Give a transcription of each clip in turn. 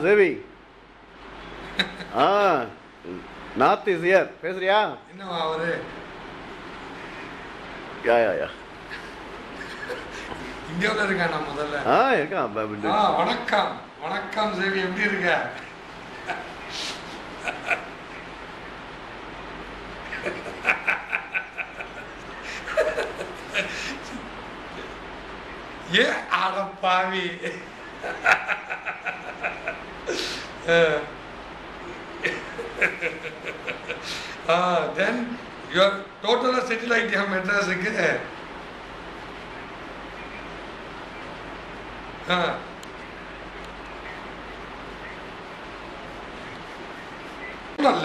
சேவி. North is here. பேசுறியா? என்னவா அவரு? யா யா யா. இந்தியாவில் இருக்கானா முதல்ல? இருக்கான். வணக்கம் வணக்கம் சேவி, எப்படி இருக்க? ஏ அடப்பாவி. Then you are totally settled ஆயிட்டியா மெட்ராஸுக்கு?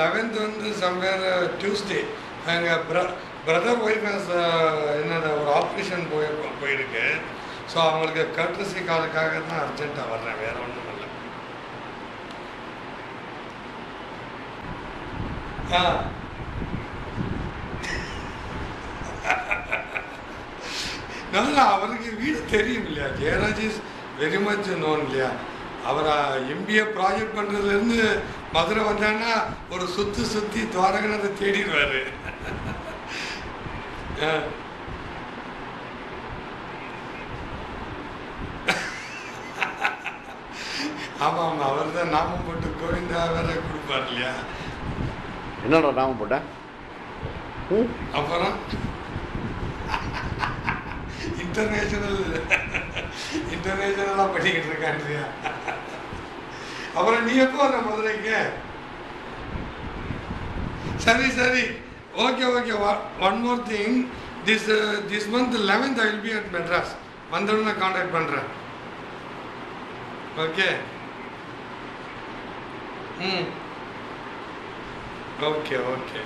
லெவன்த் வந்து சம்வேர் டியூஸ்டே எங்கள் பிரதர் ஒய்ஃப் என்னென்ன ஒரு ஆப்ரேஷன் போயிருக்கு. ஸோ அவங்களுக்கு கர்டசி காலுக்காக தான் அர்ஜென்ட்டாக வர்றேன், வேற ஒன்றும் இல்லை. நல்லா அவருக்கு வீடு தெரியும் இல்லையா? Jayaraj is very much known இல்லையா? அவர் எம்பிஏ ப்ராஜெக்ட் பண்ணுறதுலேருந்து மதுரை வந்தான்னா ஒரு சுற்றி துவாரகனத்தை தேடிடுவார். ஆமாம் ஆமாம், அவர் தான் நாமம் போட்டு கோவிந்தா வேற கொடுப்பார் இல்லையா? என்னடா நாமம் போட்டேன்? அப்புறம் இன்டர்நேஷனலாக பண்ணிக்கிட்டு இருக்கான்றியா? அப்புறம் நீ எப்போ வர மதுரைக்கு? சரி சரி, okay okay. One more thing, this month 11th I will be at Madras. வந்தோடனே நான் கான்டாக்ட் பண்ணுறேன். Okay okay okay.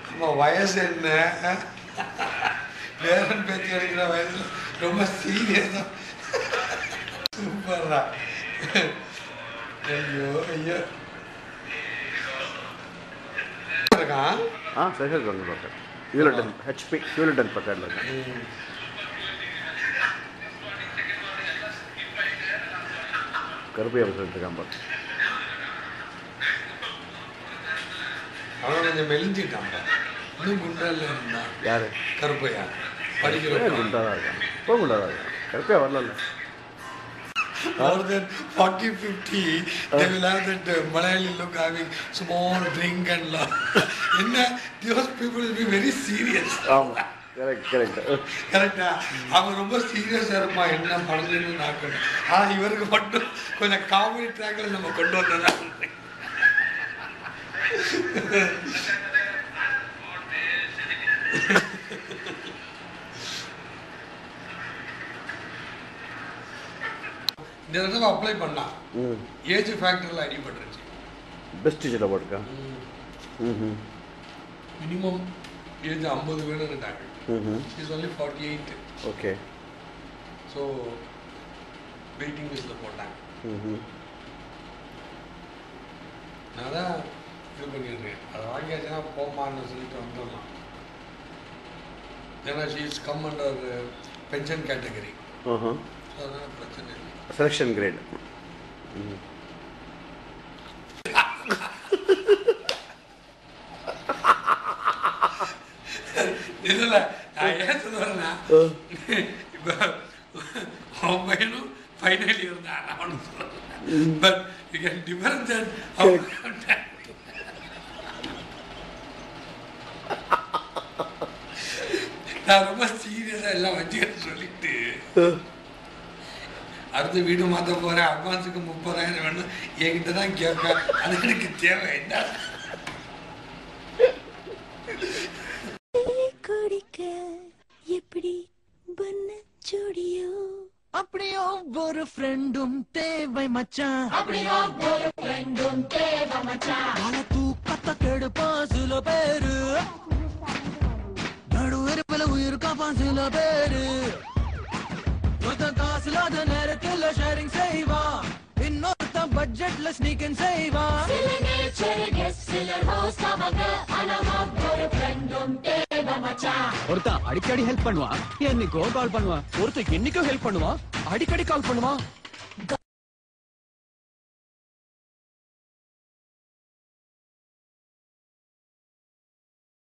நம்ம வயசு என்ன, பேரன் பேச்சு எடுக்கிற வயசு ரொம்ப சீரியஸா. சூப்பர்ரா. ஐயோ ஐயோ. இருக்கான் சைக்கிள் பக்கம் ஹியூலட்டன் ஹெச்பி ஹியூலட்டன் பக்கத்தில் இருக்கேன். கருப்பையா சொல்லிட்டு இருக்கான் பாரு. அவன் கொஞ்சம் மெலிஞ்சிட்டான். இன்னும் குண்டால இருந்தான். யாரு? கருப்பையா. படிக்கிற குண்டா தான் இருக்கான். இப்போ குண்டா தான் இருக்கான். கருப்பையா வரல. More than 40-50 they will have that Malayali look, having small drink and love. என்ன, those people will be very serious. ஆமா, கரெக்டா. அவன் ரொம்ப சீரியஸா இருப்பான், என்ன பண்ணலன்னு நான். ஆனா இவருக்கு மட்டும் கொஞ்சம் காமெடி ட்ராக்ல நம்ம கொண்டு வந்ததா. இந்த தடவை அப்ளை பண்ணா ஏஜ் ஃபேக்டரில் அடிபட்டுருச்சு. பெஸ்ட் டீச்சர் போட்டுக்கா. மினிமம் ஏஜ் 50 வேணும்ட்டாங்க. Is only 48. Okay. So waiting லிஸ்ட்டில் போட்டாங்க. நான் தான் இது பண்ணிடுறேன், அதை வாங்கியாச்சுன்னா போமான்னு சொல்லிட்டு வந்துடலாம். ஏன்னா she is come under pension category. அதனால் பிரச்சனை இல்லை. Selection great. இல்லை, நான் ஏன் சொல்லுவேன்னா, இப்போ அவன் பையனும் ஃபைனல் இயர் தான் அவனு சொல்லுவேன். But you can differentiate. நான் ரொம்ப சீரியஸாக எல்லாம் வச்சுக்கிட்டு சொல்லிட்டு அடுத்த வீடு மாற்ற போகிறேன், அட்வான்ஸுக்கு 30,000 வேணும், என்கிட்ட தான் கேட்பேன். அது எனக்கு தேவை என்ன? எப்படி பண்ண ஜோடியோ அப்படியோ ஒரு ஃப்ரெண்டும் தேவை மச்சான். அப்படியோ ஒரு ஃப்ரெண்டும் தேவை மச்சான். பல தூக்கத்தை கெடுப்பான் சில பேரு, நடு வெறுப்பில் உயிர் காப்பான் சில பேரு. ஒருத்தன் காசு இல்லாத நேரத்தில் ஷேரிங் செய்வான், இன்னொருத்தன் பட்ஜெட்ல ஸ்னீக்கிங் செய்வான். சில நேச்சர் கெஸ்ட் சிலர் ஹோஸ்ட் அவங்க, ஆனா ஒரு ஃப்ரெண்டும் ஒருத்தன் அடிக்கடி ஹெல்ப் பண்ணுவான், என்னைக்கோ கால் பண்ணுவான். ஒருத்தன் என்னைக்கோ ஹெல்ப் பண்ணுவான், அடிக்கடி கால் பண்ணுவான்.